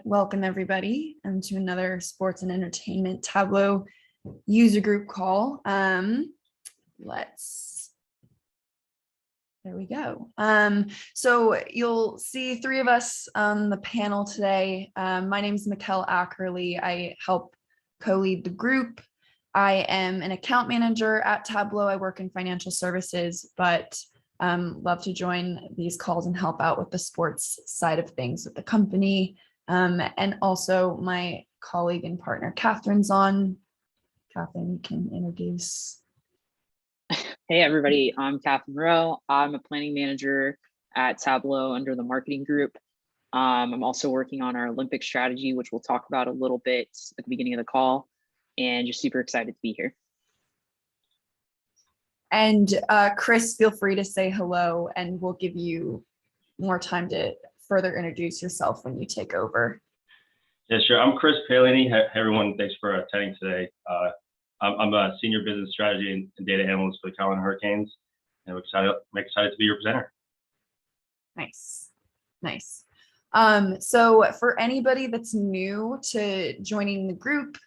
welcome everybody to another sports and entertainment Tableau user group call. There we go. So you'll see three of us on the panel today. My name is Mikkel Ackerley. I help co-lead the group. I am an account manager at Tableau. I work in financial services, but love to join these calls and help out with the sports side of things with the company. And also my colleague and partner, Catherine's on. Catherine, you can introduce. Hey everybody, I'm Catherine Rowe. I'm a planning manager at Tableau under the marketing group. I'm also working on our Olympic strategy, which we'll talk about a little bit at the beginning of the call, and just super excited to be here. And Chris, feel free to say hello and we'll give you more time to further introduce yourself when you take over. Yeah, sure. I'm Chris Paolini. Hey, everyone, thanks for attending today. I'm a senior business strategy and data analyst for the Carolina Hurricanes, and I'm excited to be your presenter. Nice. So for anybody that's new to joining the group,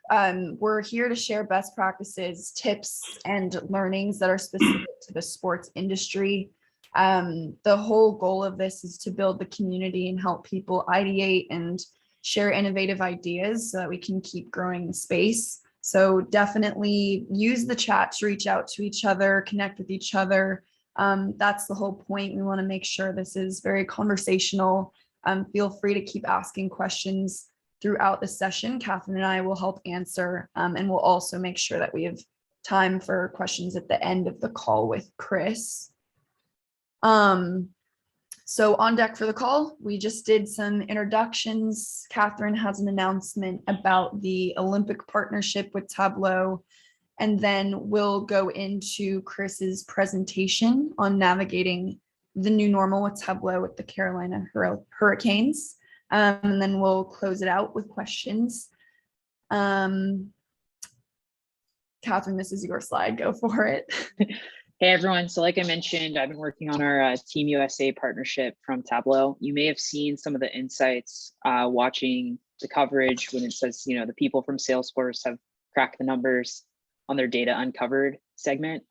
we're here to share best practices, tips, and learnings that are specific to the sports industry. The whole goal of this is to build the community and help people ideate and share innovative ideas so that we can keep growing the space. So definitely use the chat to reach out to each other, connect with each other. That's the whole point. We want to make sure this is very conversational. Feel free to keep asking questions throughout the session. Catherine and I will help answer, and we'll also make sure that we have time for questions at the end of the call with Chris. So on deck for the call, we just did some introductions. Catherine has an announcement about the Olympic partnership with Tableau, and then we'll go into Chris's presentation on navigating the new normal with Tableau with the Carolina Hurricanes. And then we'll close it out with questions. Catherine, this is your slide. Go for it. Hey everyone, so like I mentioned, I've been working on our Team USA partnership from Tableau. You may have seen some of the insights watching the coverage when it says, the people from Salesforce have cracked the numbers on their data uncovered segment.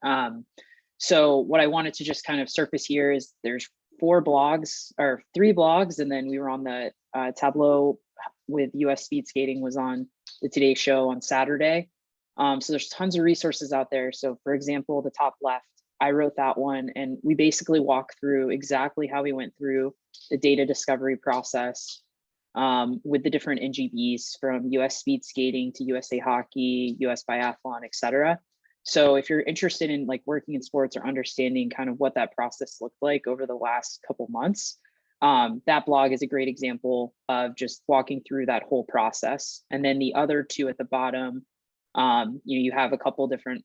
So what I wanted to just kind of surface here is there's three blogs, and then we were on the Tableau with US Speed Skating was on the Today Show on Saturday. So there's tons of resources out there. So for example, the top left, I wrote that one, and we basically walk through exactly how we went through the data discovery process with the different NGBs from US Speed Skating to USA Hockey, US Biathlon, etc. So if you're interested in working in sports or understanding kind of what that process looked like over the last couple months, that blog is a great example of just walking through that whole process. And then the other two at the bottom, you have a couple different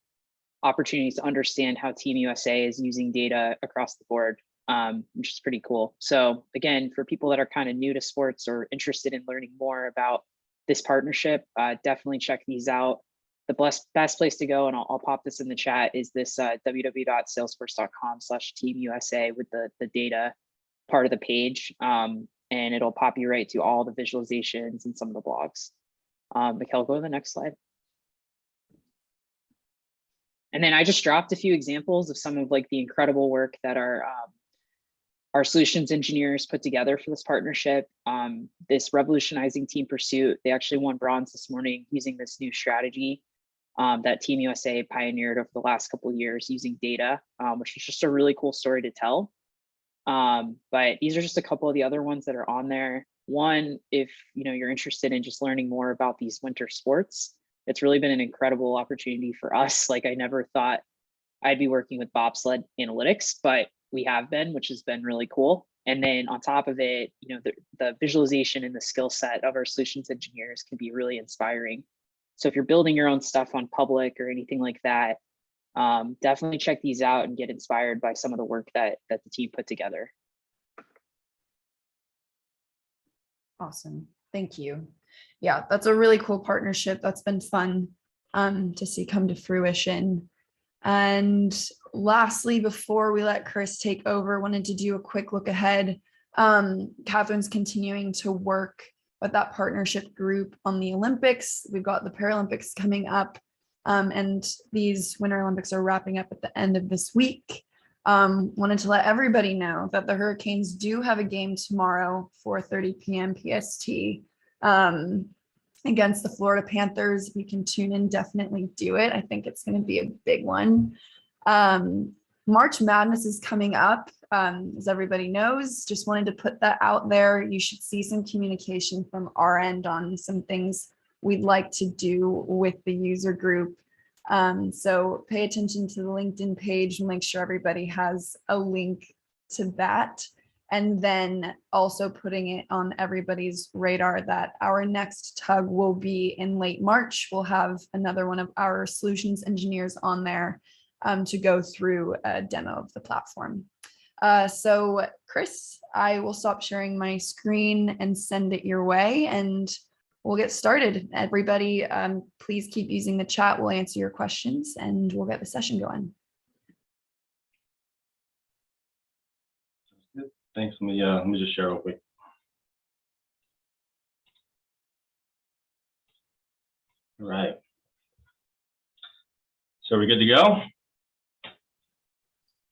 opportunities to understand how Team USA is using data across the board, which is pretty cool. So again, for people that are kind of new to sports or interested in learning more about this partnership, definitely check these out. The best place to go, and I'll pop this in the chat, is this www.salesforce.com/teamusa with the data part of the page, and it'll pop you right to all the visualizations and some of the blogs. Mikkel, go to the next slide. And then I just dropped a few examples of some of the incredible work that our solutions engineers put together for this partnership. This revolutionizing team pursuit, they actually won bronze this morning using this new strategy that Team USA pioneered over the last couple of years using data, which is just a really cool story to tell. But these are just a couple of the other ones that are on there. One, if you're interested in just learning more about these winter sports, it's really been an incredible opportunity for us. I never thought I'd be working with bobsled analytics, but we have been, which has been really cool. And then on top of it, the visualization and the skill set of our solutions engineers can be really inspiring. So if you're building your own stuff on Public or anything like that, definitely check these out and get inspired by some of the work that the team put together. Awesome. Thank you. Yeah, that's a really cool partnership. That's been fun to see come to fruition. And lastly, before we let Chris take over, wanted to do a quick look ahead. Catherine's continuing to work with that partnership group on the Olympics. We've got the Paralympics coming up, and these Winter Olympics are wrapping up at the end of this week. Wanted to let everybody know that the Hurricanes do have a game tomorrow, 4:30 p.m. PST, against the Florida Panthers. If you can tune in, definitely do it. I think it's going to be a big one. March Madness is coming up, as everybody knows. Just wanted to put that out there. You should see some communication from our end on some things we'd like to do with the user group. So pay attention to the LinkedIn page and make sure everybody has a link to that. And then also putting it on everybody's radar that our next tug will be in late March. We'll have another one of our solutions engineers on there to go through a demo of the platform. So Chris, I will stop sharing my screen and send it your way, and we'll get started. Everybody, please keep using the chat. We'll answer your questions and we'll get the session going. Thanks. Let me just share real quick. All right. So we're good to go?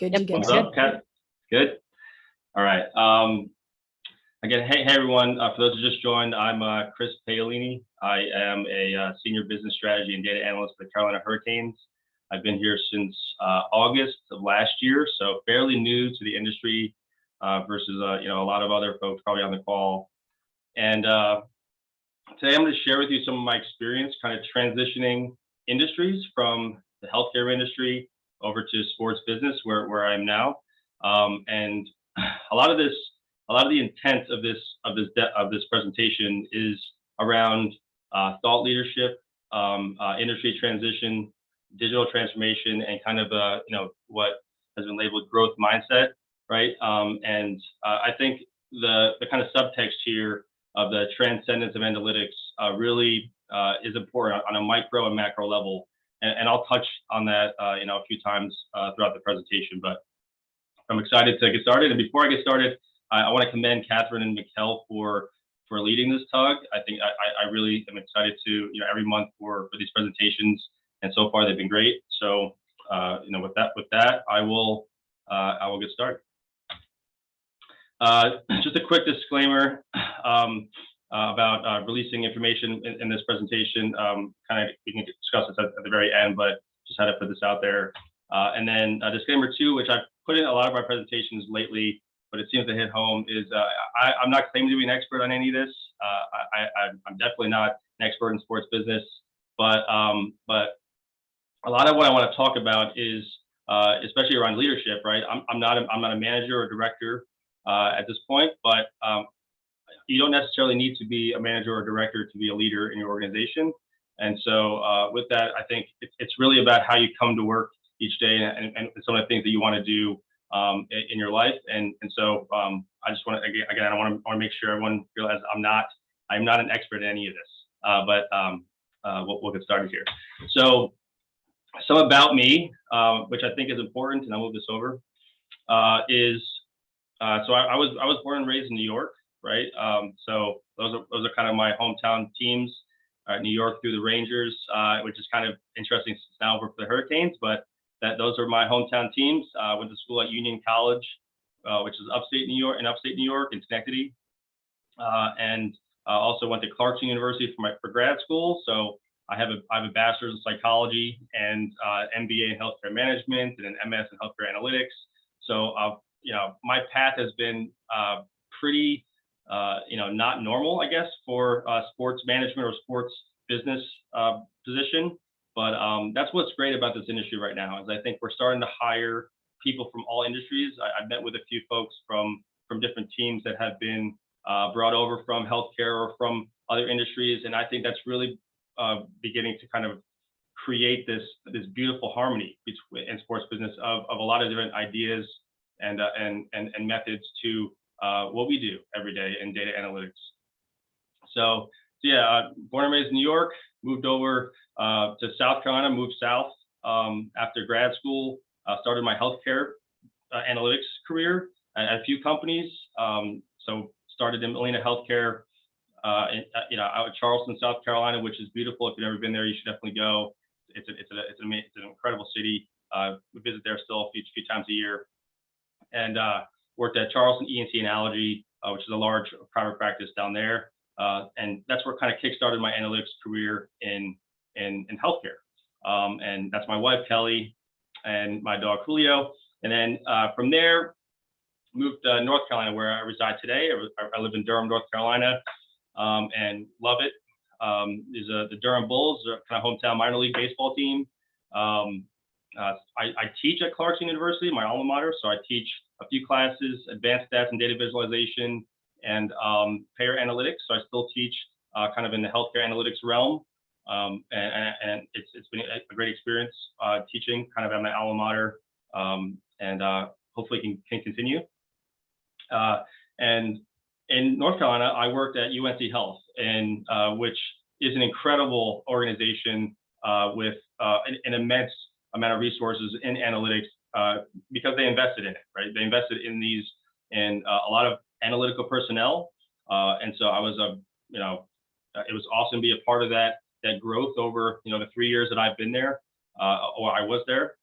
Good to go. Thumbs up, Kat? Good. All right. Again, hey everyone. For those who just joined, I'm Chris Paolini. I am a senior business strategy and data analyst for the Carolina Hurricanes. I've been here since August of last year, so fairly new to the industry versus a lot of other folks probably on the call. And today I'm going to share with you some of my experience kind of transitioning industries from the healthcare industry over to sports business where I am now. And a lot of the intent of this presentation is around thought leadership, industry transition, digital transformation, and kind of what has been labeled growth mindset, right? And I think the kind of subtext here of the transcendence of analytics really is important on a micro and macro level, and I'll touch on that a few times throughout the presentation. But I'm excited to get started. And before I get started, I want to commend Catherine and Mikkel for leading this tug. I think I really am excited to every month for these presentations, and so far they've been great. So with that I will get started. Just a quick disclaimer about releasing information in this presentation. Kind of we can discuss this at the very end, but just had to put this out there. And then disclaimer 2, which I've put in a lot of our presentations lately, but it seems to hit home, is I'm not claiming to be an expert on any of this. I'm definitely not an expert in sports business, but a lot of what I want to talk about is especially around leadership, right? I'm not a manager or director at this point, but you don't necessarily need to be a manager or director to be a leader in your organization. And so with that, I think it's really about how you come to work each day and some of the things that you want to do in your life. And so I just want to, again, I want to make sure everyone realizes I'm not an expert in any of this, but we'll get started here. So some about me, which I think is important, and I'll move this over, is so I was born and raised in New York, right? So those are kind of my hometown teams. New York through the Rangers, which is kind of interesting since now I work for the Hurricanes, but those are my hometown teams. Went to school at Union College, which is upstate New York, in Schenectady, and also went to Clarkson University for grad school. So I have a bachelor's in psychology and MBA in healthcare management and an MS in healthcare analytics. So my path has been pretty not normal, I guess, for sports management or sports business position. But that's what's great about this industry right now, is I think we're starting to hire people from all industries. I've met with a few folks from different teams that have been brought over from healthcare or from other industries, and I think that's really beginning to kind of create this beautiful harmony in sports business of a lot of different ideas and methods to what we do every day in data analytics. So yeah, born and raised in New York, moved over to South Carolina, moved south after grad school, started my healthcare analytics career at a few companies. So started in Molina Healthcare out of Charleston, South Carolina, which is beautiful. If you've never been there, you should definitely go. It's an incredible city. We visit there still a few times a year. And worked at Charleston ENT Analogy, which is a large private practice down there. And that's where kind of kickstarted my analytics career in healthcare. And that's my wife, Kelly, and my dog, Julio. And then from there, moved to North Carolina, where I reside today. I live in Durham, North Carolina, and love it. The Durham Bulls, kind of hometown minor league baseball team. I teach at Clarkson University, my alma mater. So I teach a few classes, advanced stats and data visualization, and payer analytics. So I still teach kind of in the healthcare analytics realm. And it's been a great experience teaching kind of at my alma mater, and hopefully can continue. And in North Carolina, I worked at UNC Health, and which is an incredible organization with an immense amount of resources in analytics because they invested in it, right? They invested in a lot of analytical personnel, and so I was it was awesome to be a part of that growth over the 3 years that I've been there, or I was there,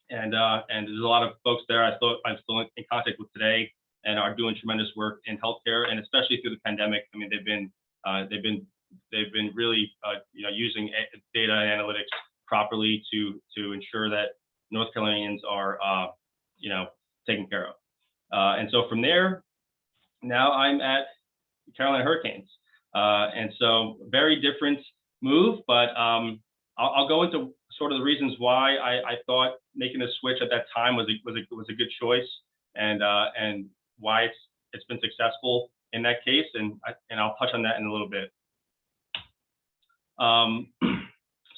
and there's a lot of folks there I'm still in contact with today, and are doing tremendous work in healthcare, and especially through the pandemic. I mean, they've been really using data and analytics properly to ensure that North Carolinians are taken care of. And so from there, now I'm at Carolina Hurricanes, and so very different move, but I'll go into sort of the reasons why I thought making a switch at that time was a good choice, and why it's been successful in that case, and I'll touch on that in a little bit.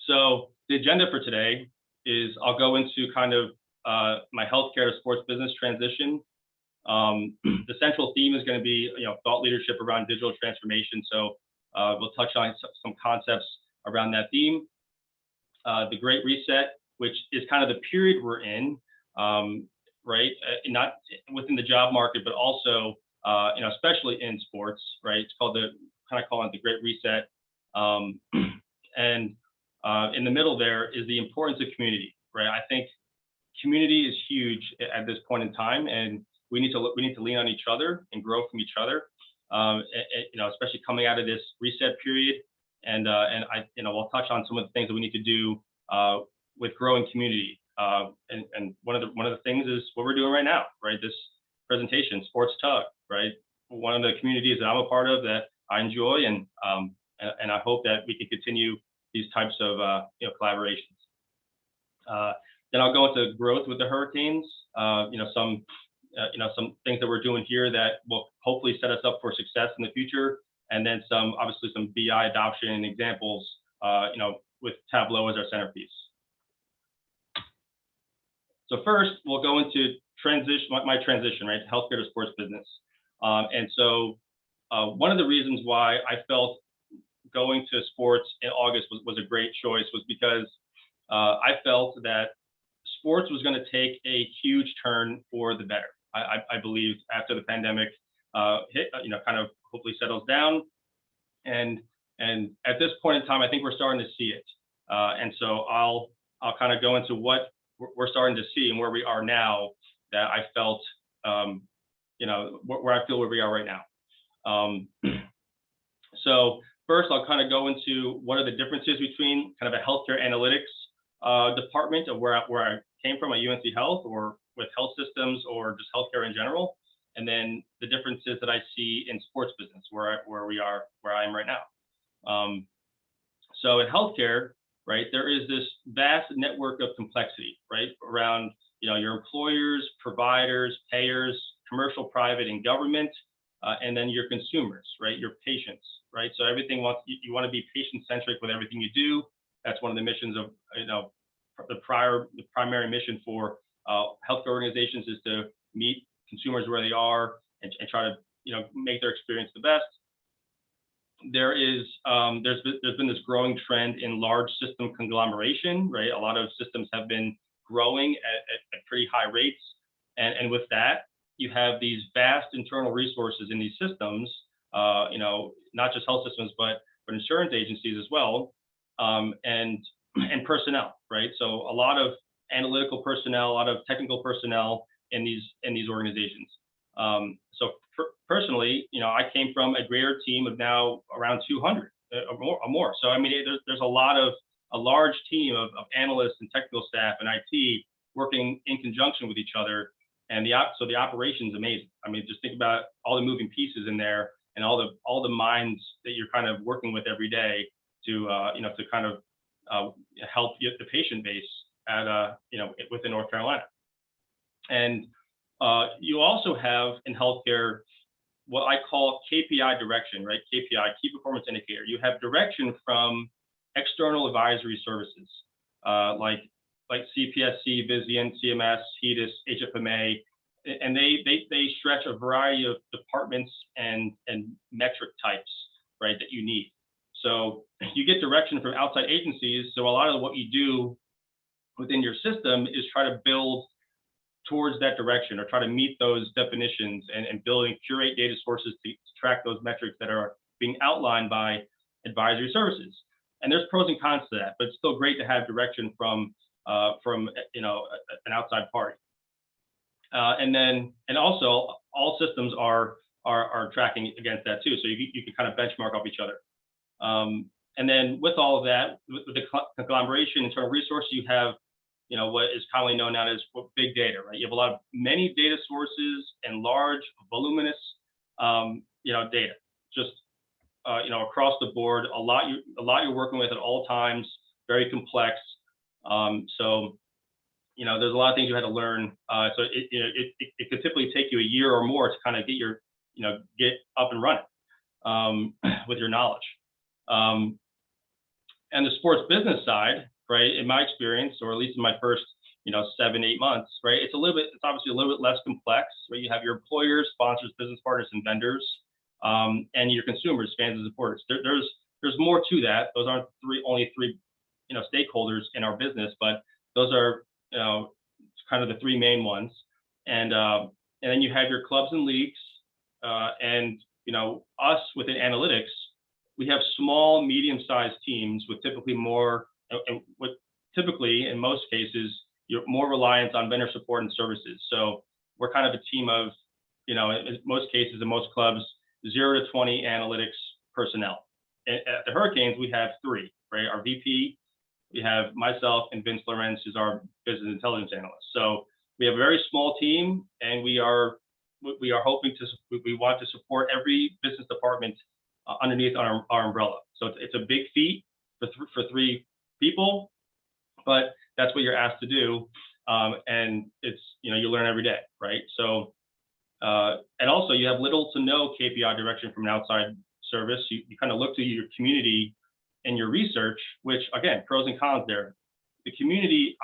So the agenda for today is I'll go into kind of my healthcare to sports business transition. The central theme is going to be thought leadership around digital transformation. So we'll touch on some concepts around that theme. The Great Reset, which is kind of the period we're in, right? Not within the job market, but also especially in sports, right? It's called the Great Reset. And in the middle there is the importance of community, right? I think community is huge at this point in time, and we need to lean on each other and grow from each other, especially coming out of this reset period. And we'll touch on some of the things that we need to do with growing community. And one of the things is what we're doing right now, right? This presentation, Sports Tug, right? One of the communities that I'm a part of that I enjoy, and I hope that we can continue these types of collaborations. Then I'll go into growth with the Hurricanes. Some things that we're doing here that will hopefully set us up for success in the future, and then obviously some BI adoption and examples, with Tableau as our centerpiece. So first, we'll go into my transition, right, healthcare to sports business. And so one of the reasons why I felt going to sports in August was a great choice was because I felt that sports was going to take a huge turn for the better. I believe after the pandemic hit, kind of hopefully settles down, and at this point in time, I think we're starting to see it. And so I'll kind of go into what we're starting to see and where we are now, that I felt, where I feel where we are right now. So first, I'll kind of go into what are the differences between kind of a healthcare analytics department of where I came from at UNC Health, or with health systems, or just healthcare in general, and then the differences that I see in sports business, where I am right now. So in healthcare, right, there is this vast network of complexity, right, around your employers, providers, payers, commercial, private, and government, and then your consumers, right, your patients, right. So everything you want to be patient-centric with everything you do. That's one of the missions of the primary mission for healthcare organizations is to meet consumers where they are and try to make their experience the best. There's been this growing trend in large system conglomeration, right? A lot of systems have been growing at pretty high rates, and with that, you have these vast internal resources in these systems not just health systems, but insurance agencies as well, and personnel, right? So a lot of analytical personnel, a lot of technical personnel in these organizations. Personally, I came from a greater team of now around 200 or more. So I mean, there's a large team of analysts and technical staff and IT working in conjunction with each other, and so the operation's amazing. I mean, just think about all the moving pieces in there and all the minds that you're kind of working with every day to to kind of help the patient base at within North Carolina. And you also have in healthcare what I call KPI direction, right? KPI, key performance indicator. You have direction from external advisory services, like CPSC, Vizient, CMS, HEDIS, HFMA, and they stretch a variety of departments and metric types, right, that you need. So you get direction from outside agencies. So a lot of what you do within your system is try to build towards that direction, or try to meet those definitions and build and curate data sources to track those metrics that are being outlined by advisory services. And there's pros and cons to that, but it's still great to have direction from an outside party. And also all systems are tracking against that too. So you can kind of benchmark off each other. And then with all of that, with the conglomeration, internal resources, you have what is commonly known now as big data, right? You have many data sources and large, voluminous, data, just across the board. A lot you're working with at all times, very complex. So there's a lot of things you had to learn. So it could typically take you a year or more to kind of get up and running with your knowledge. And the sports business side, right, in my experience, or at least in my first 7-8 months, right, it's obviously a little bit less complex, right? You have your employers, sponsors, business partners, and vendors, and your consumers, fans, and supporters. There's more to that. Those aren't only three stakeholders in our business, but those are kind of the three main ones. And then you have your clubs and leagues, and us within analytics. We have small, medium-sized teams with typically in most cases, you're more reliant on vendor support and services. So we're kind of a team of, in most cases, in most clubs, 0 to 20 analytics personnel. At the Hurricanes, we have 3, right? Our VP, we have myself, and Vince Lorenz, who's our business intelligence analyst. So we have a very small team, and we want to support every business department underneath our umbrella. So it's a big feat for 3 people, but that's what you're asked to do. And it's, you learn every day, right? So, and also you have little to no KPI direction from an outside service. You kind of look to your community and your research, which again, pros and cons there. The community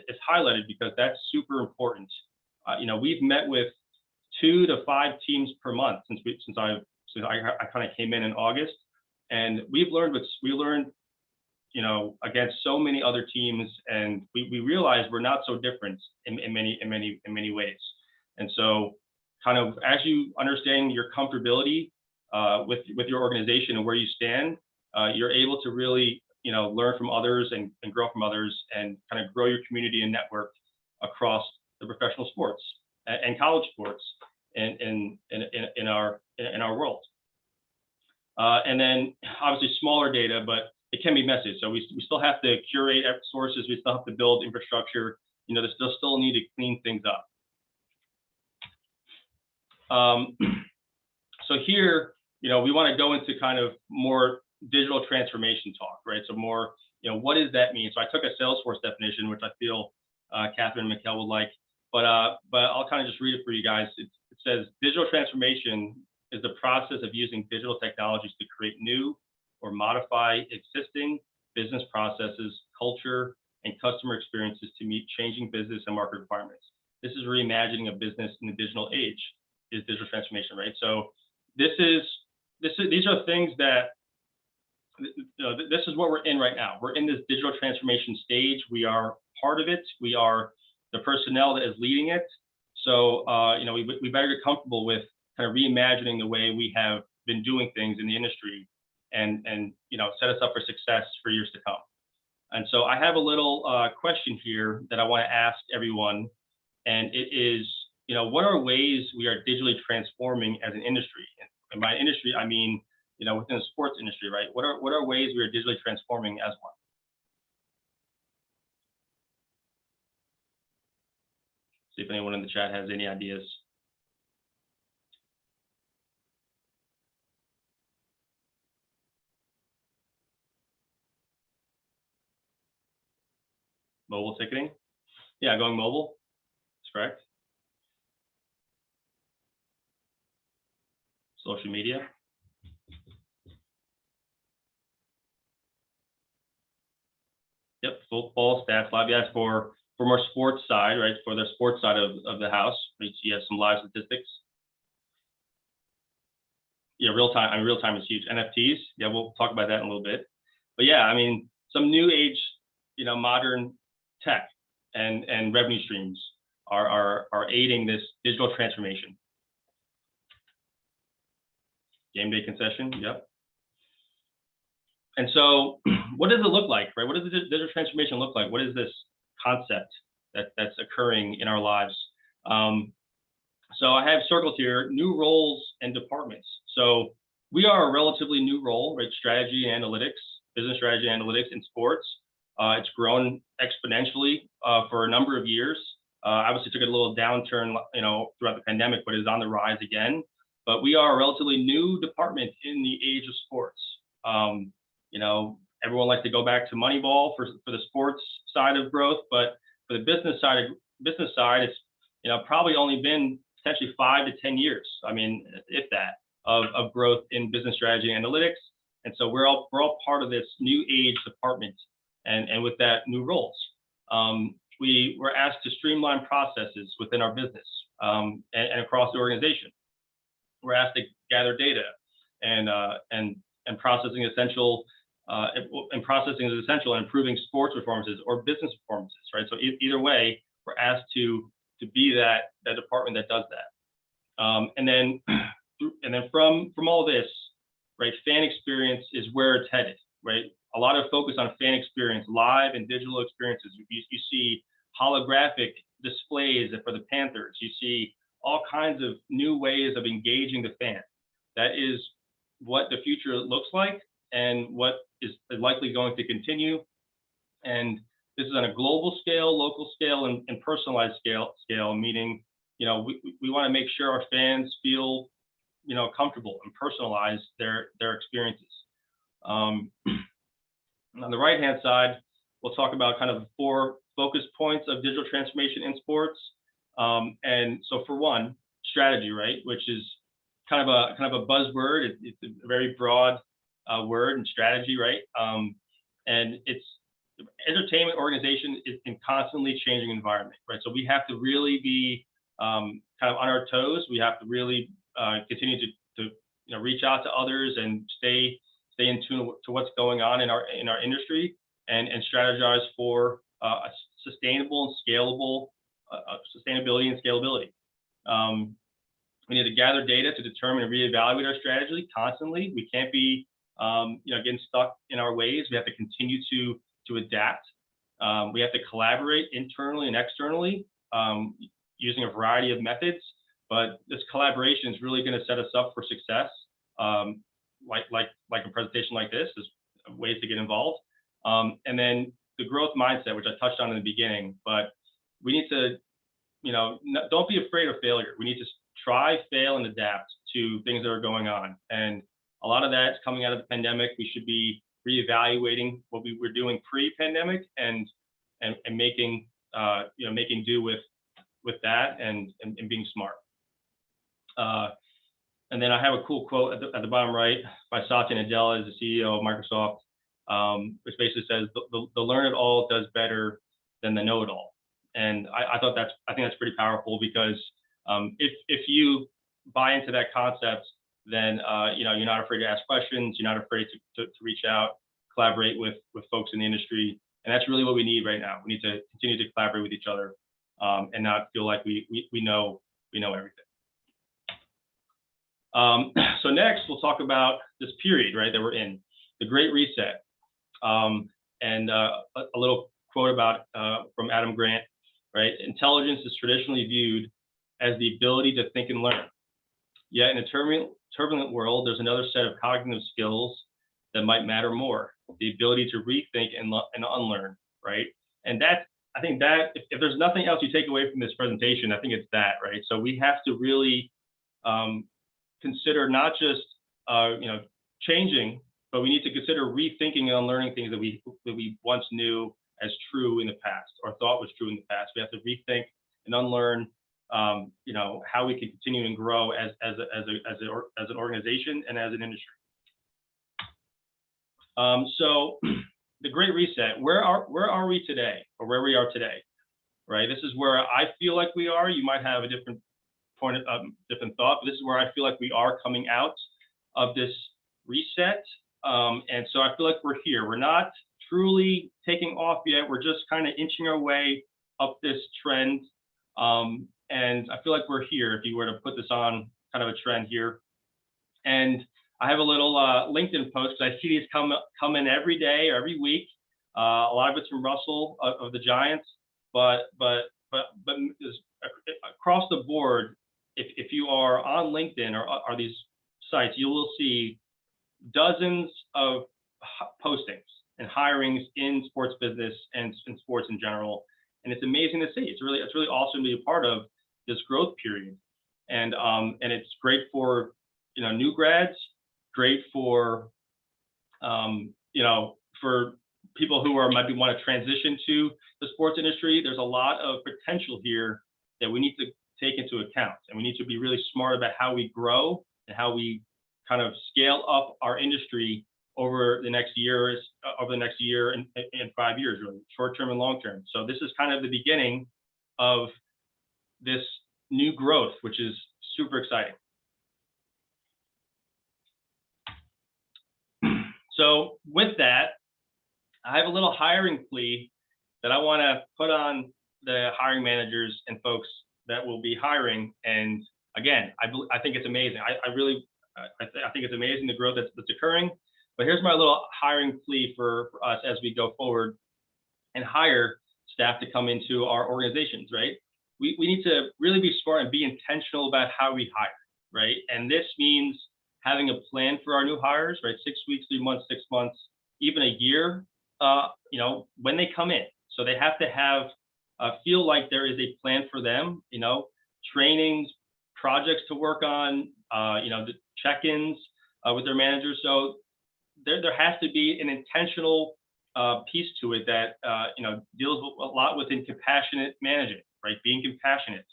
is highlighted because that's super important. We've met with 2 to 5 teams per month since I kind of came in August, and we learned against so many other teams, and we realized we're not so different in many ways. And so kind of as you understand your comfortability with your organization and where you stand, you're able to really learn from others and grow from others, and kind of grow your community and network across the professional sports and college sports in our world. And then obviously smaller data, but it can be messy. So we still have to curate sources. We still have to build infrastructure. There's still need to clean things up. So here, we want to go into kind of more digital transformation talk, right? So more, what does that mean? So I took a Salesforce definition, which I feel Catherine and Mikkel would like, but I'll kind of just read it for you guys. It says, digital transformation is the process of using digital technologies to create new or modify existing business processes, culture, and customer experiences to meet changing business and market requirements. This is reimagining a business in the digital age, is digital transformation, right? So these are things that, this is what we're in right now. We're in this digital transformation stage. We are part of it. We are the personnel that is leading it. So, we better get comfortable with kind of reimagining the way we have been doing things in the industry and set us up for success for years to come. And so I have a little question here that I want to ask everyone, and it is, what are ways we are digitally transforming as an industry? And by industry, I mean, within the sports industry, right? What are ways we are digitally transforming as one? See if anyone in the chat has any ideas. Mobile ticketing? Yeah, going mobile. That's correct. Social media. Yep, football, stats, live. Yes, for more sports side, right? For the sports side of the house, right? So you have some live statistics. Yeah, real time. I mean, real time is huge. NFTs. Yeah, we'll talk about that in a little bit. But yeah, I mean, some new age, modern tech and revenue streams are aiding this digital transformation. Game day concession. Yep. And so, what does it look like, right? What does the digital transformation look like? What is this concept that's occurring in our lives? So I have circled here new roles and departments. So we are a relatively new role, right? Strategy and analytics, business strategy and analytics in sports. It's grown exponentially for a number of years. Obviously took a little downturn, throughout the pandemic, but is on the rise again. But we are a relatively new department in the age of sports. Everyone likes to go back to Moneyball for the sports side of growth, but for the business side, it's probably only been potentially 5 to 10 years. I mean, if that, of growth in business strategy and analytics. And so we're all part of this new age department, and with that, new roles. We were asked to streamline processes within our business and across the organization. We're asked to gather data and processing essential. And processing is essential in improving sports performances or business performances, right? So either way, we're asked to be that department that does that. And then from all this, right, fan experience is where it's headed, right? A lot of focus on fan experience, live and digital experiences. You see holographic displays for the Panthers. You see all kinds of new ways of engaging the fan. That is what the future looks like and what is likely going to continue. And this is on a global scale, local scale, and personalized scale, meaning, we want to make sure our fans feel, comfortable and personalize their experiences. On the right-hand side, we'll talk about kind of 4 focus points of digital transformation in sports. And so for one, strategy, right, which is kind of a buzzword. It's a very broad word, and strategy, right? And it's entertainment organization is in constantly changing environment, right? So we have to really be kind of on our toes. We have to really continue to reach out to others and stay in tune to what's going on in our industry, and strategize for a sustainable and scalable sustainability and scalability. We need to gather data to determine and reevaluate our strategy constantly. We can't be getting stuck in our ways. We have to continue to adapt. We have to collaborate internally and externally using a variety of methods. But this collaboration is really going to set us up for success. Like a presentation like this, is ways to get involved. And then the growth mindset, which I touched on in the beginning. But we need to, don't be afraid of failure. We need to try, fail, and adapt to things that are going on. And a lot of that's coming out of the pandemic. We should be reevaluating what we were doing pre-pandemic and making making do with that and being smart. And then I have a cool quote at the bottom right by Satya Nadella, is the CEO of Microsoft, which basically says the learn it all does better than the know it all. And I think that's pretty powerful, because if you buy into that concept, then you're not afraid to ask questions. You're not afraid to reach out, collaborate with folks in the industry, and that's really what we need right now. We need to continue to collaborate with each other and not feel like we know everything. So next, we'll talk about this period, right, that we're in, the Great Reset. And a little quote about from Adam Grant, right? Intelligence is traditionally viewed as the ability to think and learn. Yet in a turbulent world, there's another set of cognitive skills that might matter more: the ability to rethink and unlearn, right? And that, I think that if there's nothing else you take away from this presentation, I think it's that, right? So we have to really consider not just changing, but we need to consider rethinking and unlearning things that we once knew as true in the past or thought was true in the past. We have to rethink and unlearn, how we can continue and grow as an organization and as an industry. So the Great Reset, where are we today, or where we are today, right? This is where I feel like we are. You might have a different point of different thought, but this is where I feel like we are coming out of this reset. And so I feel like we're here. We're not truly taking off yet. We're just kind of inching our way up this trend. And I feel like we're here if you were to put this on kind of a trend here. And I have a little LinkedIn post because I see these come in every day or every week. A lot of it's from Russell of the Giants, but across the board, if you are on LinkedIn or these sites, you will see dozens of postings and hirings in sports business and in sports in general. And it's amazing to see. It's really awesome to be a part of this growth period. And it's great for, new grads, great for, for people who maybe want to transition to the sports industry. There's a lot of potential here that we need to take into account. And we need to be really smart about how we grow and how we kind of scale up our industry over the next year and 5 years, really, short term and long term. So this is kind of the beginning of this new growth, which is super exciting. So with that, I have a little hiring plea that I want to put on the hiring managers and folks that will be hiring. And again, I think it's amazing. I think it's amazing the growth that's occurring. But here's my little hiring plea for us as we go forward and hire staff to come into our organizations, right? We need to really be smart and be intentional about how we hire, right? And this means having a plan for our new hires, right? 6 weeks, 3 months, 6 months, even a year, when they come in. So they have to feel like there is a plan for them, trainings, projects to work on, the check-ins with their managers. So there has to be an intentional piece to it that deals a lot with compassionate managing, right? Being compassionate,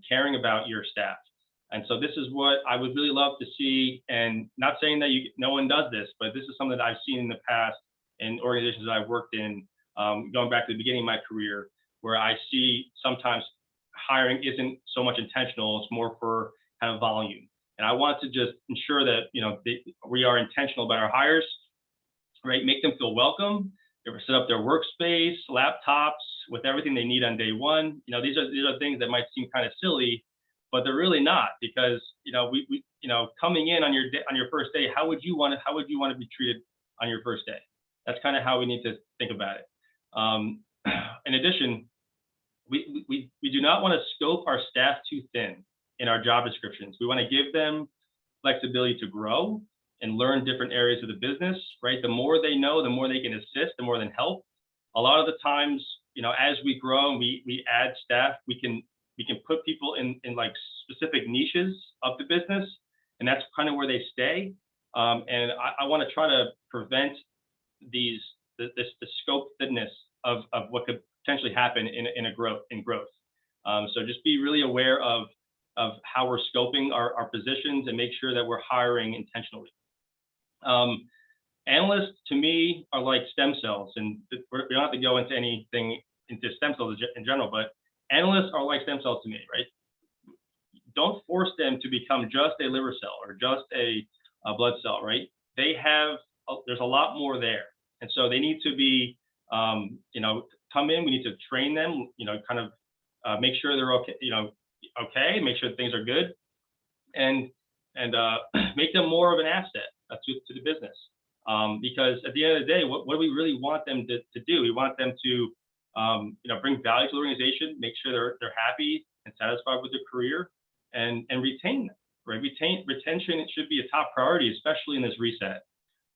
caring about your staff. And so this is what I would really love to see. And not saying that no one does this, but this is something that I've seen in the past in organizations that I've worked in, going back to the beginning of my career, where I see sometimes hiring isn't so much intentional, it's more for kind of volume. And I want to just ensure that we are intentional about our hires, right? Make them feel welcome. Set up their workspace, laptops with everything they need on day one. These are things that might seem kind of silly, but they're really not, because we coming in on your first day, how would you want to be treated on your first day? That's kind of how we need to think about it. In addition, we do not want to scope our staff too thin in our job descriptions. We want to give them flexibility to grow and learn different areas of the business, right? The more they know, the more they can assist, the more they can help. A lot of the times, as we grow and we add staff, we can put people in like specific niches of the business, and that's kind of where they stay. And I want to try to prevent the scope thinness of what could potentially happen in growth. So just be really aware of how we're scoping our positions and make sure that we're hiring intentionally. Analysts, to me, are like stem cells, and we don't have to go into stem cells in general, but analysts are like stem cells to me, right? Don't force them to become just a liver cell or just a blood cell, right? There's a lot more there. And so they need to be, come in, we need to train them, kind of make sure they're okay, make sure things are good. And and make them more of an asset to the business. Because at the end of the day, what do we really want them to do? We want them to bring value to the organization, make sure they're happy and satisfied with their career, and retain them. Right? Retention, it should be a top priority, especially in this reset.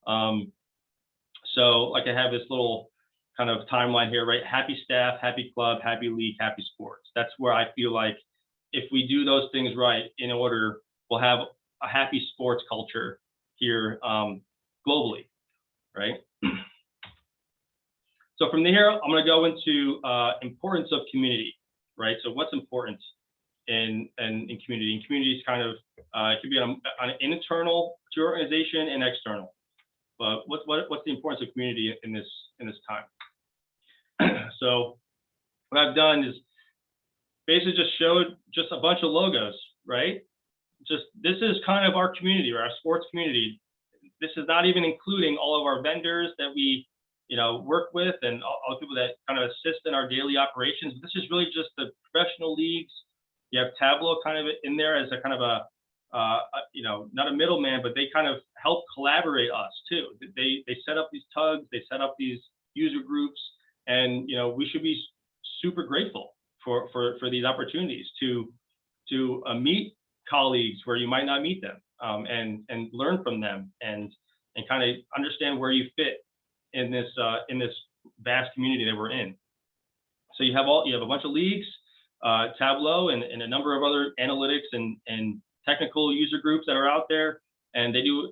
So like I have this little kind of timeline here, right? Happy staff, happy club, happy league, happy sports. That's where I feel like if we do those things right in order, we'll have a happy sports culture here globally, right? So from there, I'm going to go into importance of community, right? So what's important in community? And community is kind of it could be on an internal to your organization and external. But what's the importance of community in this time? So what I've done is basically just showed just a bunch of logos, right? Just this is kind of our community, or our sports community. This is not even including all of our vendors that we work with and all the people that kind of assist in our daily operations. This is really just the professional leagues. You have Tableau kind of in there as a kind of not a middleman, but they kind of help collaborate us too. They set up these tugs, they set up these user groups, and we should be super grateful for these opportunities to meet colleagues where you might not meet them, and learn from them, and kind of understand where you fit in this vast community that we're in. So you have a bunch of leagues, Tableau, and a number of other analytics and technical user groups that are out there, and they do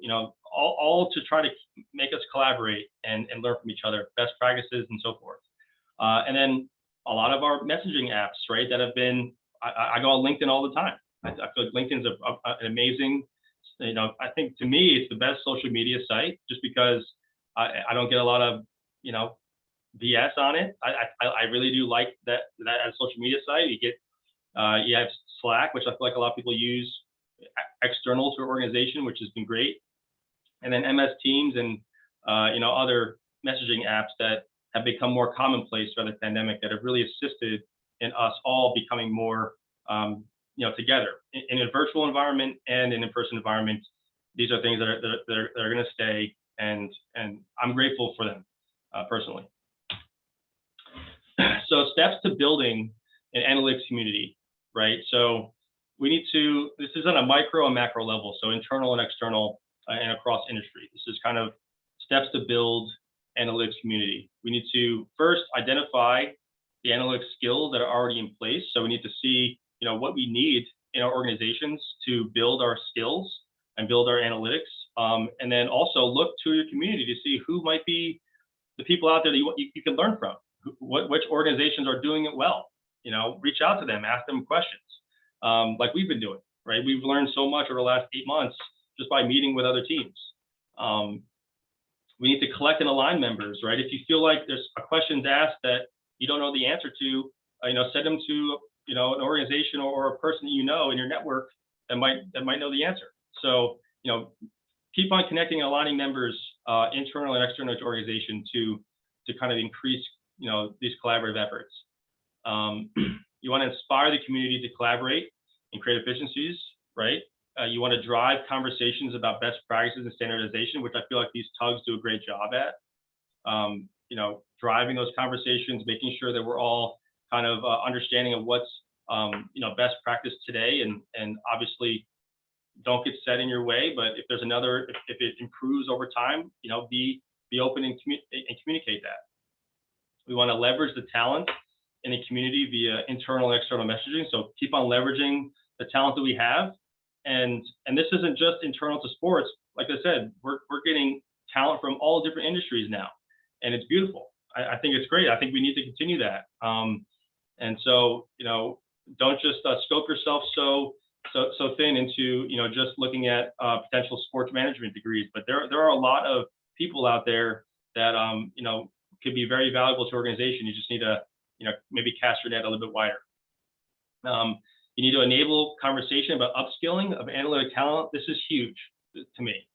all to try to make us collaborate and learn from each other, best practices and so forth. And then a lot of our messaging apps, right, that have been, I go on LinkedIn all the time. I feel like LinkedIn's an amazing, I think to me, it's the best social media site, just because I don't get a lot of, BS on it. I really do like that as a social media site. You get, you have Slack, which I feel like a lot of people use external to your organization, which has been great. And then MS Teams and, other messaging apps that have become more commonplace throughout the pandemic, that have really assisted in us all becoming more, together in a virtual environment and in in-person environment. These are things that are going to stay, and I'm grateful for them personally. So steps to building an analytics community, right? So we need to, this is on a micro and macro level, so internal and external and across industry. This is kind of steps to build analytics community. We need to first identify the analytics skills that are already in place. So we need to see, what we need in our organizations to build our skills and build our analytics. And then also look to your community to see who might be the people out there that you can learn from. Which organizations are doing it well? Reach out to them, ask them questions, like we've been doing, right? We've learned so much over the last 8 months just by meeting with other teams. We need to collect and align members, right? If you feel like there's a question asked that you don't know the answer to, send them to an organization or a person in your network that might know the answer. So keep on connecting and aligning members, internal and external to organization to kind of increase these collaborative efforts. You want to inspire the community to collaborate and create efficiencies, right? You want to drive conversations about best practices and standardization, which I feel like these tugs do a great job at. Driving those conversations, making sure that we're all kind of understanding of what's best practice today, and obviously don't get set in your way. But if there's if it improves over time, be open and communicate that. We want to leverage the talent in the community via internal and external messaging. So keep on leveraging the talent that we have. And this isn't just internal to sports. Like I said, we're getting talent from all different industries now, and it's beautiful. I think it's great. I think we need to continue that. And so, don't just scope yourself so thin into, just looking at potential sports management degrees. But there are a lot of people out there that, could be very valuable to organization. You just need to, maybe cast your net a little bit wider. You need to enable conversation about upskilling of analytic talent. This is huge to me.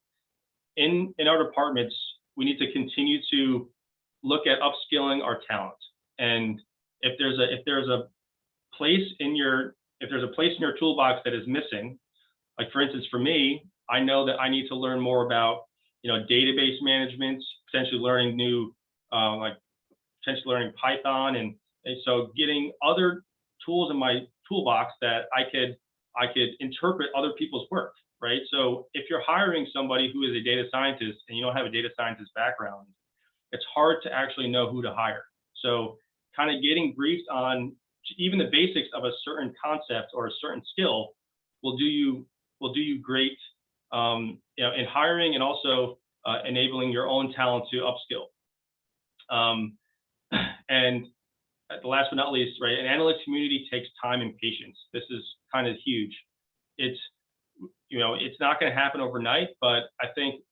In our departments, we need to continue to look at upskilling our talent. And if there's a place in your toolbox that is missing, Like for instance, for me, I know that I need to learn more about, database management, potentially learning new, like potentially learning Python, and so getting other tools in my toolbox that I could interpret other people's work, right? So if you're hiring somebody who is a data scientist and you don't have a data scientist background, it's hard to actually know who to hire. So kind of getting briefed on even the basics of a certain concept or a certain skill will do you great, in hiring, and also enabling your own talent to upskill. And the last but not least, right, an analytics community takes time and patience. This is kind of huge. It's not going to happen overnight, but I think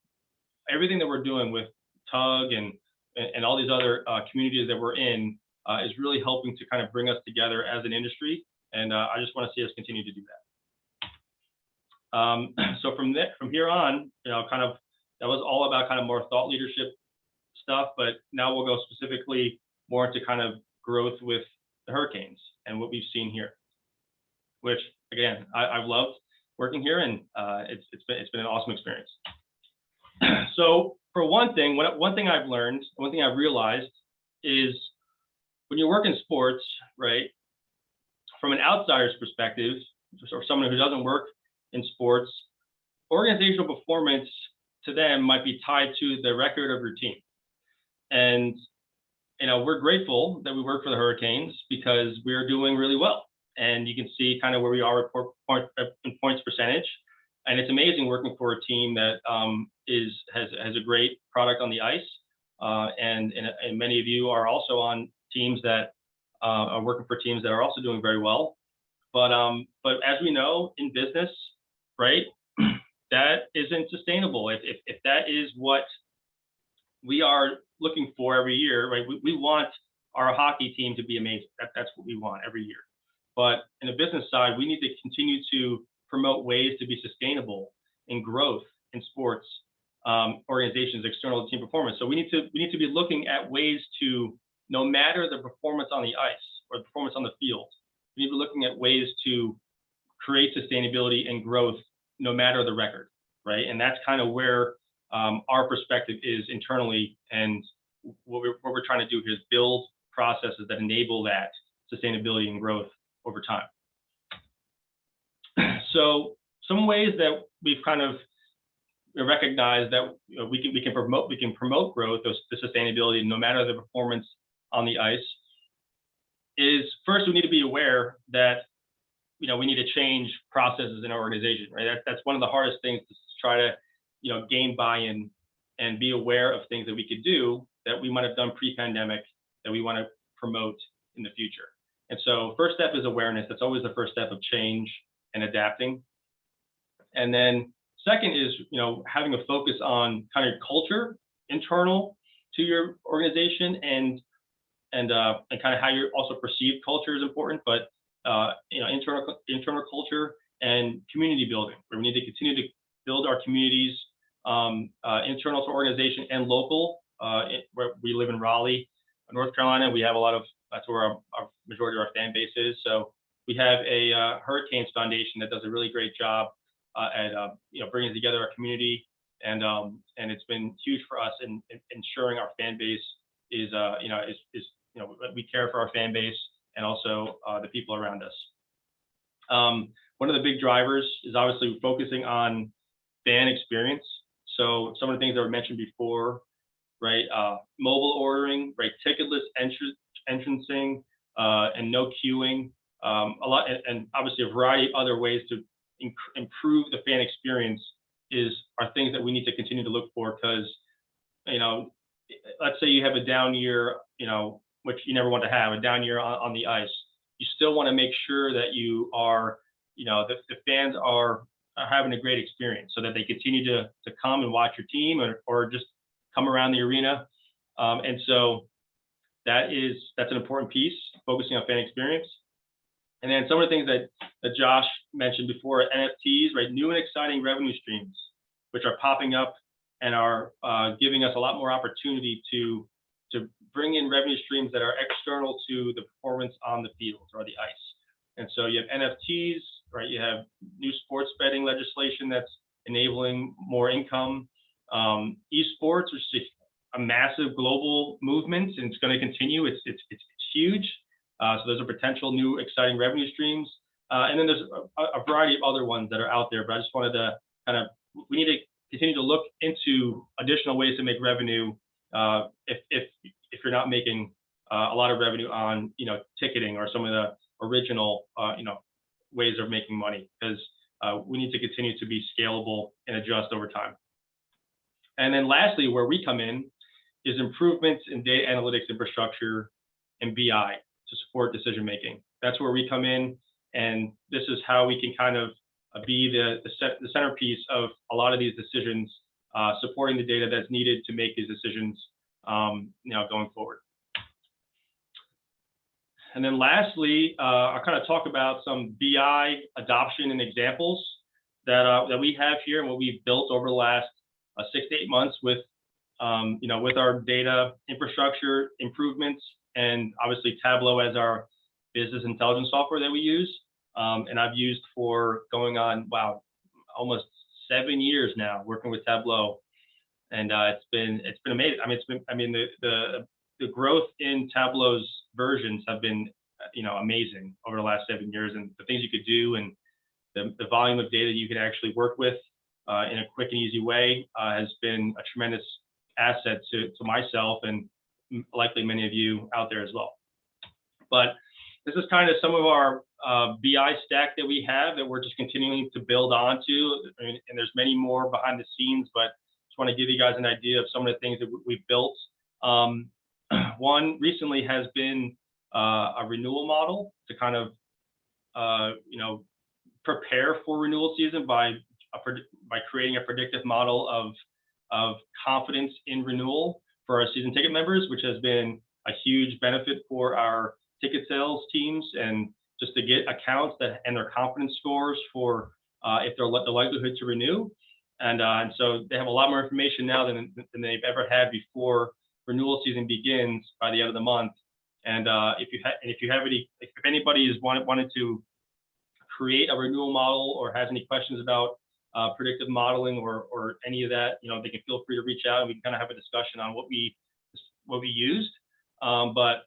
everything that we're doing with Tug and all these other communities that we're in is really helping to kind of bring us together as an industry. And I just want to see us continue to do that. So from here on, that was all about kind of more thought leadership stuff, but now we'll go specifically more into kind of growth with the Hurricanes and what we've seen here, which again, I've loved working here, and it's been an awesome experience. So for one thing I've learned, one thing I've realized is when you work in sports, right, from an outsider's perspective, or someone who doesn't work in sports, organizational performance to them might be tied to the record of your team. And we're grateful that we work for the Hurricanes because we're doing really well. And you can see kind of where we are in points percentage. And it's amazing working for a team that has a great product on the ice. And many of you are also on teams that are working for teams that are also doing very well. But as we know in business, right, that isn't sustainable. If that is what we are looking for every year, right? We want our hockey team to be amazing. That's what we want every year. But in the business side, we need to continue to promote ways to be sustainable in growth in sports organizations, external to team performance. So we need to be looking at ways to, no matter the performance on the ice or the performance on the field, we need to be looking at ways to create sustainability and growth, no matter the record, right? And that's kind of where our perspective is internally, and what we're trying to do here is build processes that enable that sustainability and growth over time. So some ways that we've kind of recognized that we can promote growth, the sustainability, no matter the performance on the ice, is first we need to be aware that we need to change processes in our organization, right? That's one of the hardest things, to try to gain buy-in and be aware of things that we could do that we might have done pre-pandemic that we want to promote in the future. And so first step is awareness. That's always the first step of change and adapting. And then second is, having a focus on kind of culture, internal to your organization, and kind of how you're also perceived culture is important, but internal culture and community building, where we need to continue to build our communities, internal to organization and local. Where we live in Raleigh, North Carolina, we have that's where our majority of our fan base is. So we have a Hurricanes Foundation that does a really great job at bringing together our community, and it's been huge for us in ensuring our fan base is we care for our fan base and also the people around us. One of the big drivers is obviously focusing on fan experience. So some of the things that were mentioned before, right? Mobile ordering, right? Ticketless entrancing, and no queuing. And obviously a variety of other ways to improve the fan experience are things that we need to continue to look for, because let's say you have a down year, which you never want to have, a down year on the ice. You still want to make sure that you are, the fans are having a great experience, so that they continue to come and watch your team, or just come around the arena. And so that's an important piece, focusing on fan experience. And then some of the things that Josh mentioned before, NFTs, right? New and exciting revenue streams, which are popping up and are giving us a lot more opportunity to bring in revenue streams that are external to the performance on the field or the ice. And so you have NFTs, right? You have new sports betting legislation that's enabling more income. Esports, which is a massive global movement, and it's going to continue. It's huge. So those are potential new exciting revenue streams. And then there's a variety of other ones that are out there. But I just wanted to kind of, we need to continue to look into additional ways to make revenue if you're not making a lot of revenue on ticketing or some of the original ways of making money, because we need to continue to be scalable and adjust over time. And then lastly, where we come in is improvements in data analytics infrastructure and BI to support decision making. That's where we come in, and this is how we can kind of be the centerpiece of a lot of these decisions, supporting the data that's needed to make these decisions going forward. And then lastly, I'll kind of talk about some BI adoption and examples that we have here and what we've built over the last 6 to 8 months with with our data infrastructure improvements, and obviously Tableau as our business intelligence software that we use. And I've used for going on, wow, almost 7 years now working with Tableau. And it's been amazing. I mean, the growth in Tableau's versions have been, amazing over the last 7 years, and the things you could do and the volume of data you can actually work with in a quick and easy way has been a tremendous asset to myself and likely many of you out there as well. But this is kind of some of our BI stack that we have that we're just continuing to build onto. And there's many more behind the scenes, but just want to give you guys an idea of some of the things that we've built. One recently has been a renewal model to kind of, prepare for renewal season by creating a predictive model of confidence in renewal for our season ticket members, which has been a huge benefit for our ticket sales teams, and just to get accounts and their confidence scores for if they're the likelihood to renew. And so they have a lot more information now than they've ever had before renewal season begins by the end of the month. And if anybody is wanted to create a renewal model or has any questions about predictive modeling or any of that, they can feel free to reach out and we can kind of have a discussion on what we used. But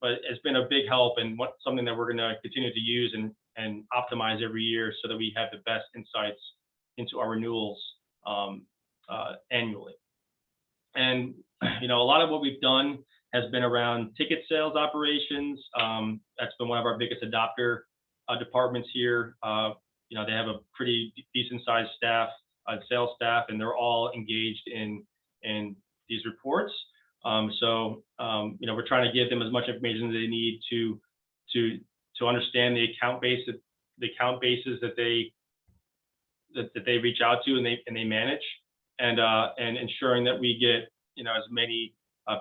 it's been a big help and something that we're going to continue to use and optimize every year so that we have the best insights into our renewals annually. And a lot of what we've done has been around ticket sales operations. That's been one of our biggest adopter departments here. They have a pretty decent sized staff, sales staff, and they're all engaged in these reports. So we're trying to give them as much information as they need to understand the account bases that they reach out to and they manage, and ensuring that we get as many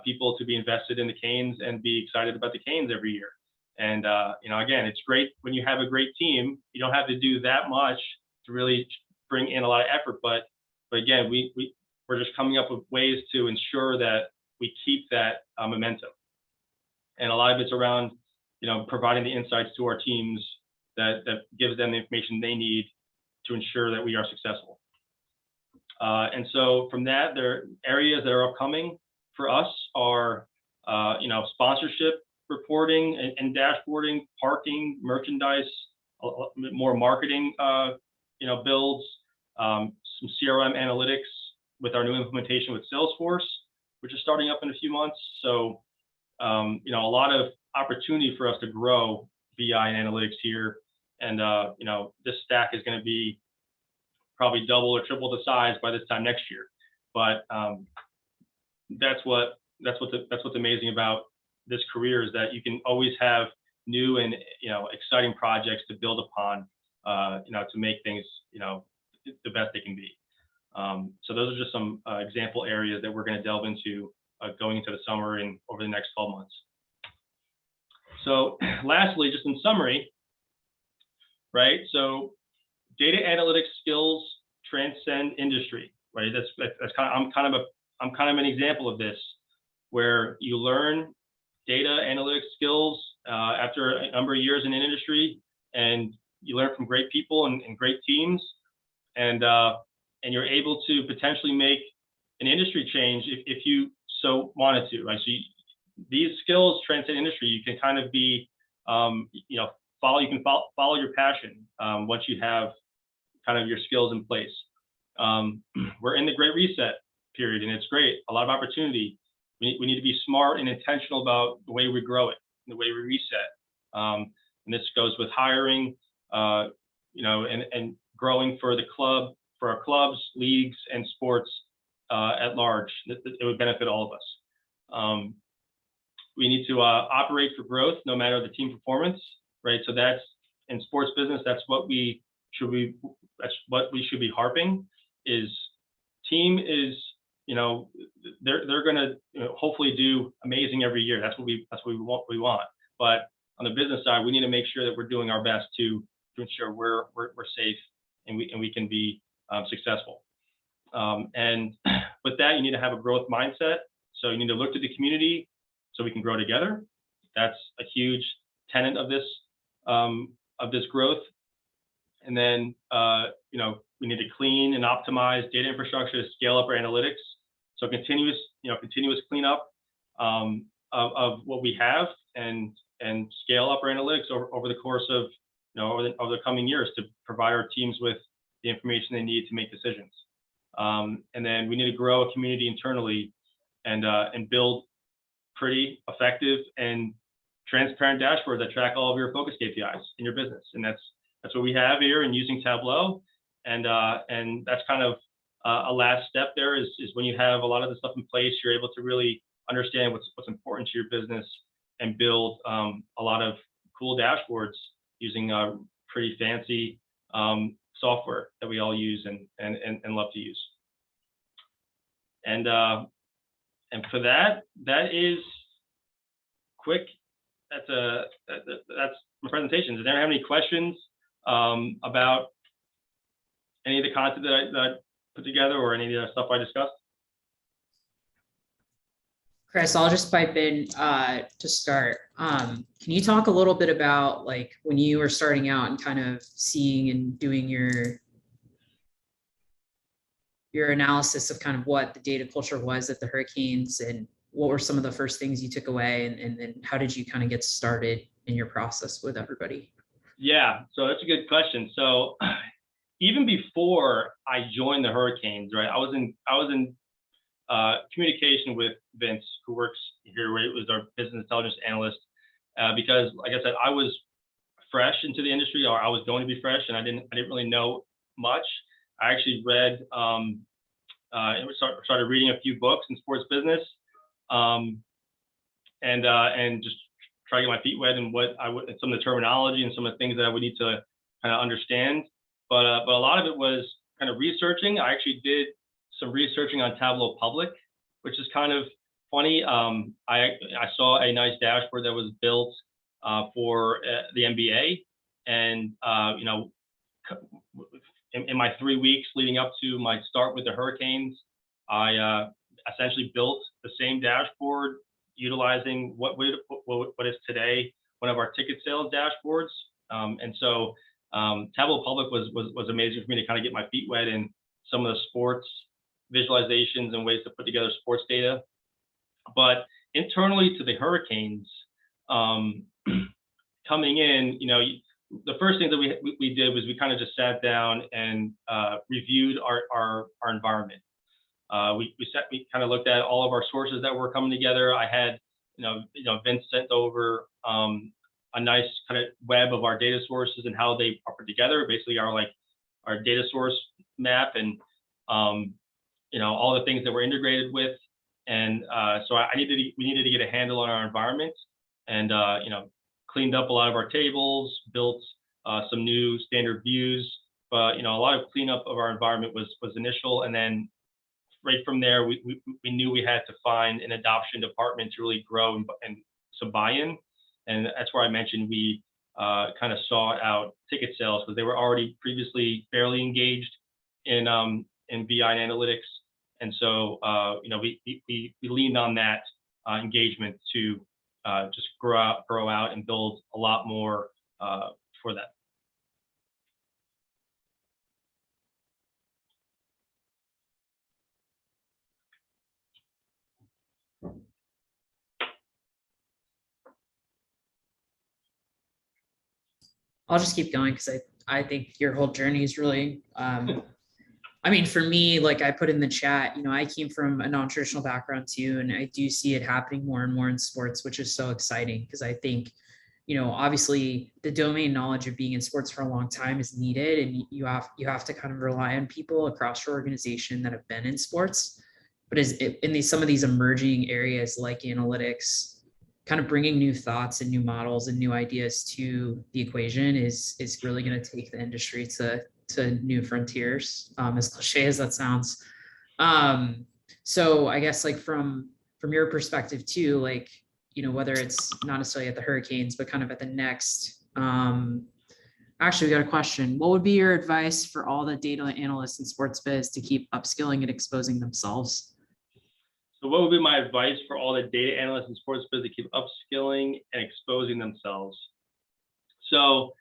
people to be invested in the Canes and be excited about the Canes every year. And again, it's great when you have a great team. You don't have to do that much to really bring in a lot of effort, but again, we're just coming up with ways to ensure that we keep that momentum. And a lot of it's around providing the insights to our teams that gives them the information they need to ensure that we are successful. And so from that, there are areas that are upcoming for us are sponsorship reporting and dashboarding, parking, merchandise, more marketing builds, some CRM analytics with our new implementation with Salesforce, which is starting up in a few months. So a lot of opportunity for us to grow BI and analytics here. And this stack is going to be probably double or triple the size by this time next year. But that's what's amazing about this career, is that you can always have new and exciting projects to build upon, to make things the best they can be. So those are just some example areas that we're going to delve into going into the summer and over the next 12 months. So lastly, just in summary, right? So data analytics skills transcend industry, right? That's I'm kind of an example of this, where you learn data analytics skills after a number of years in an industry, and you learn from great people and great teams, and you're able to potentially make an industry change if you so wanted to, right? So these skills transcend industry. You can kind of be, follow your passion once you have kind of your skills in place. We're in the Great Reset period, and it's great. A lot of opportunity. We need to be smart and intentional about the way we grow it, the way we reset. And this goes with hiring, and growing for our clubs, leagues, and sports at large. It would benefit all of us. We need to operate for growth, no matter the team performance, right? So that's in sports business. That's what we should be harping. Is team is, they're going to hopefully do amazing every year. That's what we want. But on the business side, we need to make sure that we're doing our best to ensure we're safe and we can be successful. And with that, you need to have a growth mindset. So you need to look to the community so we can grow together. That's a huge tenet of this growth. And then we need to clean and optimize data infrastructure to scale up our analytics. So continuous cleanup of what we have and scale up our analytics over the course of over the coming years to provide our teams with the information they need to make decisions. And then we need to grow a community internally and build pretty effective and transparent dashboards that track all of your focus KPIs in your business. And that's what we have here in using Tableau. And that's kind of a last step there is when you have a lot of the stuff in place, you're able to really understand what's important to your business and build a lot of cool dashboards using pretty fancy software that we all use and love to use. And for that is quick. That's my presentation. Does anyone have any questions about any of the content that I put together or any of the stuff I discussed? Chris, I'll just pipe in to start. Can you talk a little bit about like when you were starting out and kind of seeing and doing your analysis of kind of what the data culture was at the Hurricanes, and what were some of the first things you took away, and then how did you kind of get started in your process with everybody? Yeah, so that's a good question. So even before I joined the Hurricanes, right, I was in communication with Vince, who works here, right, was our business intelligence analyst, because like I said, I was fresh into the industry, or I was going to be fresh, and I didn't really know much. I actually read and started reading a few books in sports business, and just try to get my feet wet in some of the terminology and some of the things that I would need to kind of understand. But a lot of it was kind of researching. I actually did some researching on Tableau Public, which is kind of funny. I saw a nice dashboard that was built for the NBA, and in my 3 weeks leading up to my start with the Hurricanes, I essentially built the same dashboard utilizing what is today one of our ticket sales dashboards. And so Tableau Public was amazing for me to kind of get my feet wet in some of the sports visualizations and ways to put together sports data. But internally to the Hurricanes, coming in, the first thing that we did was we kind of just sat down and reviewed our environment. We kind of looked at all of our sources that were coming together. I had, Vince sent over a nice kind of web of our data sources and how they are put together, basically our data source map and all the things that we're integrated with. And so we needed to get a handle on our environment, and cleaned up a lot of our tables, built some new standard views. But a lot of cleanup of our environment was initial, and then right from there, we knew we had to find an adoption department to really grow and some buy-in. And that's where I mentioned we kind of saw out ticket sales, because they were already previously fairly engaged in BI and analytics. And so we leaned on that engagement to just grow out and build a lot more for that. I'll just keep going because I think your whole journey is really, I mean, for me, like I put in the chat, you know, I came from a non-traditional background too, and I do see it happening more and more in sports, which is so exciting because I think, you know, obviously the domain knowledge of being in sports for a long time is needed, and you have to kind of rely on people across your organization that have been in sports. But in these some of these emerging areas like analytics, kind of bringing new thoughts and new models and new ideas to the equation is really going to take the industry to new frontiers, as cliche as that sounds. So I guess like from your perspective too, like, you know, whether it's not necessarily at the Hurricanes, but kind of at the next, actually we got a question. What would be your advice for all the data analysts in sports biz to keep upskilling and exposing themselves? So what would be my advice for all the data analysts in sports biz to keep upskilling and exposing themselves? So,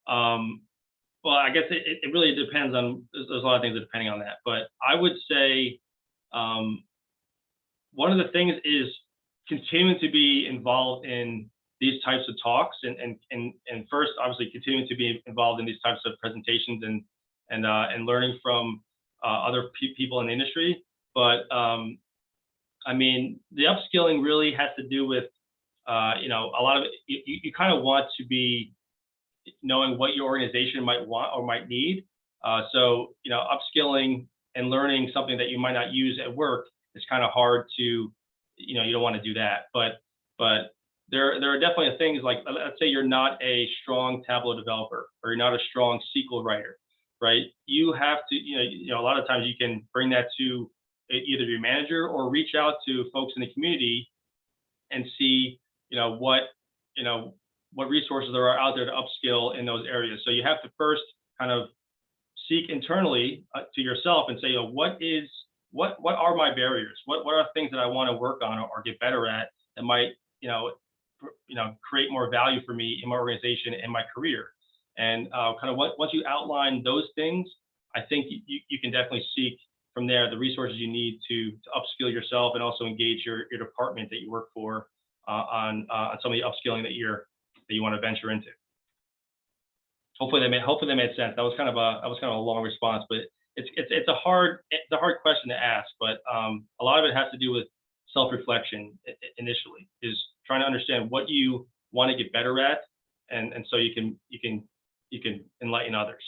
well, I guess it really depends on, there's a lot of things depending on that, but I would say one of the things is continuing to be involved in these types of talks and first, obviously, continuing to be involved in these types of presentations and learning from other people in the industry. But I mean, the upskilling really has to do with, you know, a lot of it, you kind of want to be knowing what your organization might want or might need. So, you know, upskilling and learning something that you might not use at work is kind of hard to, you know, you don't want to do that. But there are definitely things like, let's say you're not a strong Tableau developer or you're not a strong SQL writer, right? You have to, you know, a lot of times you can bring that to either your manager or reach out to folks in the community and see, you know, what resources there are out there to upskill in those areas. So you have to first kind of seek internally to yourself and say, you know, what are my barriers? What are things that I want to work on or get better at that might, you know, create more value for me in my organization and my career. And kind of once you outline those things, I think you can definitely seek from there the resources you need to upskill yourself and also engage your department that you work for on some of the upskilling that you want to venture into. Hopefully that made sense. That was kind of a long response, but it's a hard question to ask. But a lot of it has to do with self-reflection initially, is trying to understand what you want to get better at, and so you can enlighten others.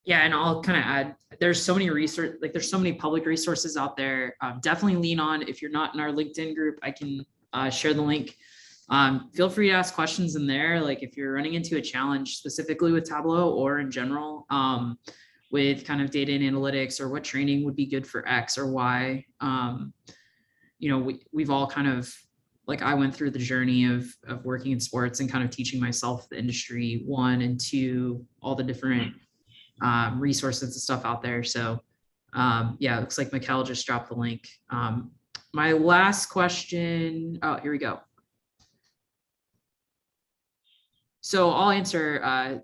Yeah, and I'll kind of add, there's so many research, like there's so many public resources out there. Definitely lean on. If you're not in our LinkedIn group, I can share the link. Feel free to ask questions in there. Like if you're running into a challenge specifically with Tableau or in general, with kind of data and analytics, or what training would be good for X or Y. You know, we've all kind of, like I went through the journey of working in sports and kind of teaching myself the industry, 1 and 2, all the different resources and stuff out there. So yeah, it looks like Mikkel just dropped the link. My last question, oh, here we go. So I'll answer, I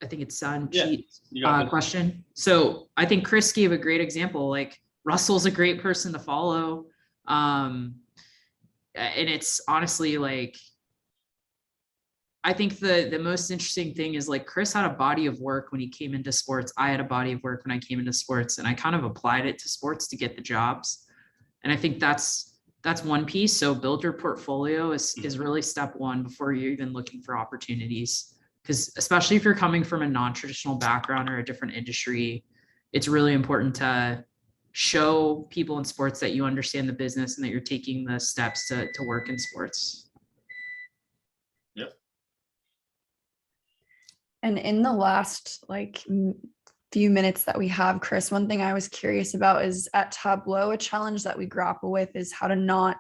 think it's Sanjeet's question. So I think Chris gave a great example. Like Russell's a great person to follow. And it's honestly like, I think the most interesting thing is like Chris had a body of work when he came into sports. I had a body of work when I came into sports, and I kind of applied it to sports to get the jobs. And I think that's one piece. So build your portfolio is really step 1 before you're even looking for opportunities. Because especially if you're coming from a non-traditional background or a different industry, it's really important to show people in sports that you understand the business and that you're taking the steps to work in sports. Yep. And in the last few minutes that we have, Chris, one thing I was curious about is at Tableau, a challenge that we grapple with is how to not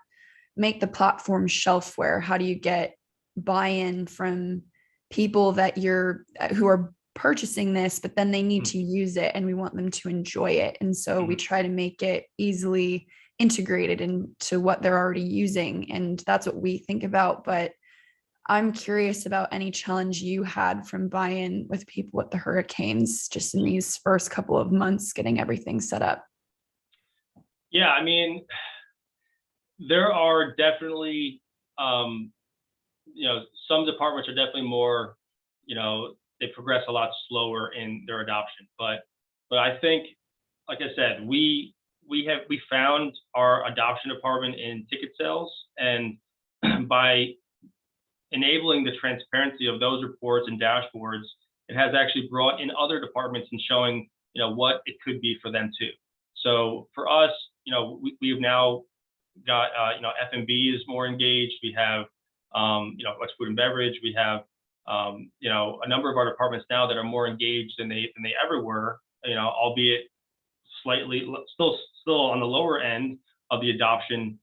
make the platform shelfware. How do you get buy-in from people that who are purchasing this, but then they need to use it and we want them to enjoy it. And so we try to make it easily integrated into what they're already using. And that's what we think about. But I'm curious about any challenge you had from buy-in with people at the Hurricanes, just in these first couple of months, getting everything set up. Yeah, I mean, there are definitely some departments are definitely more, they progress a lot slower in their adoption. But I think, like I said, we found our adoption department in ticket sales, and by enabling the transparency of those reports and dashboards, it has actually brought in other departments and showing, what it could be for them too. So for us, we've now got, F&B is more engaged. We have, what's food and beverage. We have, a number of our departments now that are more engaged than they ever were, albeit slightly still on the lower end of the adoption,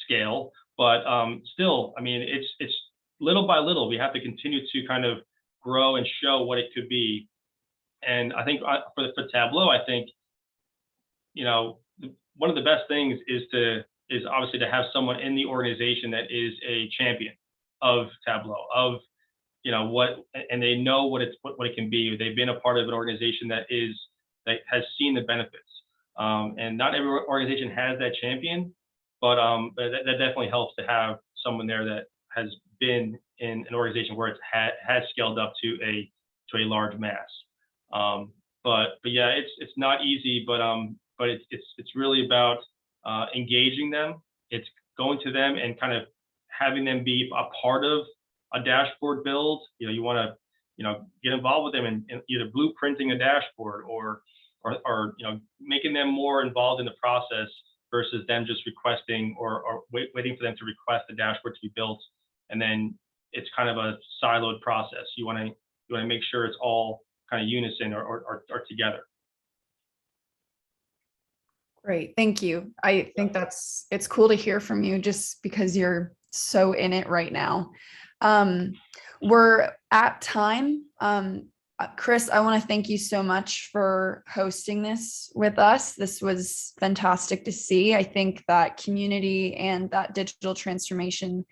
scale. But still, I mean, it's little by little, we have to continue to kind of grow and show what it could be. And I think for Tableau, I think, one of the best things is obviously to have someone in the organization that is a champion of Tableau, of and they know what it can be. They've been a part of an organization that has seen the benefits. And not every organization has that champion, but that definitely helps to have someone there that has been in an organization where it has scaled up to a large mass. But yeah, it's not easy, but it's really about engaging them. It's going to them and kind of having them be a part of a dashboard build. You want to get involved with them in either blueprinting a dashboard or making them more involved in the process versus them just requesting or waiting for them to request the dashboard to be built, and then it's kind of a siloed process. You want to make sure it's all kind of unison or together. Great, thank you. I think it's cool to hear from you just because you're so in it right now. We're at time. Chris, I want to thank you so much for hosting this with us. This was fantastic to see. I think that community and that digital transformation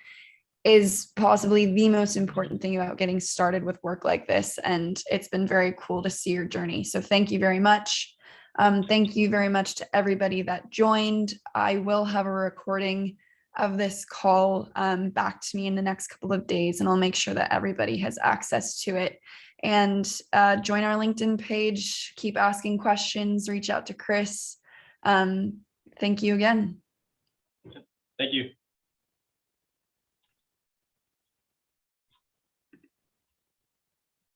is possibly the most important thing about getting started with work like this. And it's been very cool to see your journey. So thank you very much. Thank you very much to everybody that joined. I will have a recording of this call back to me in the next couple of days, and I'll make sure that everybody has access to it. And join our LinkedIn page, keep asking questions, reach out to Chris. Thank you again. Thank you.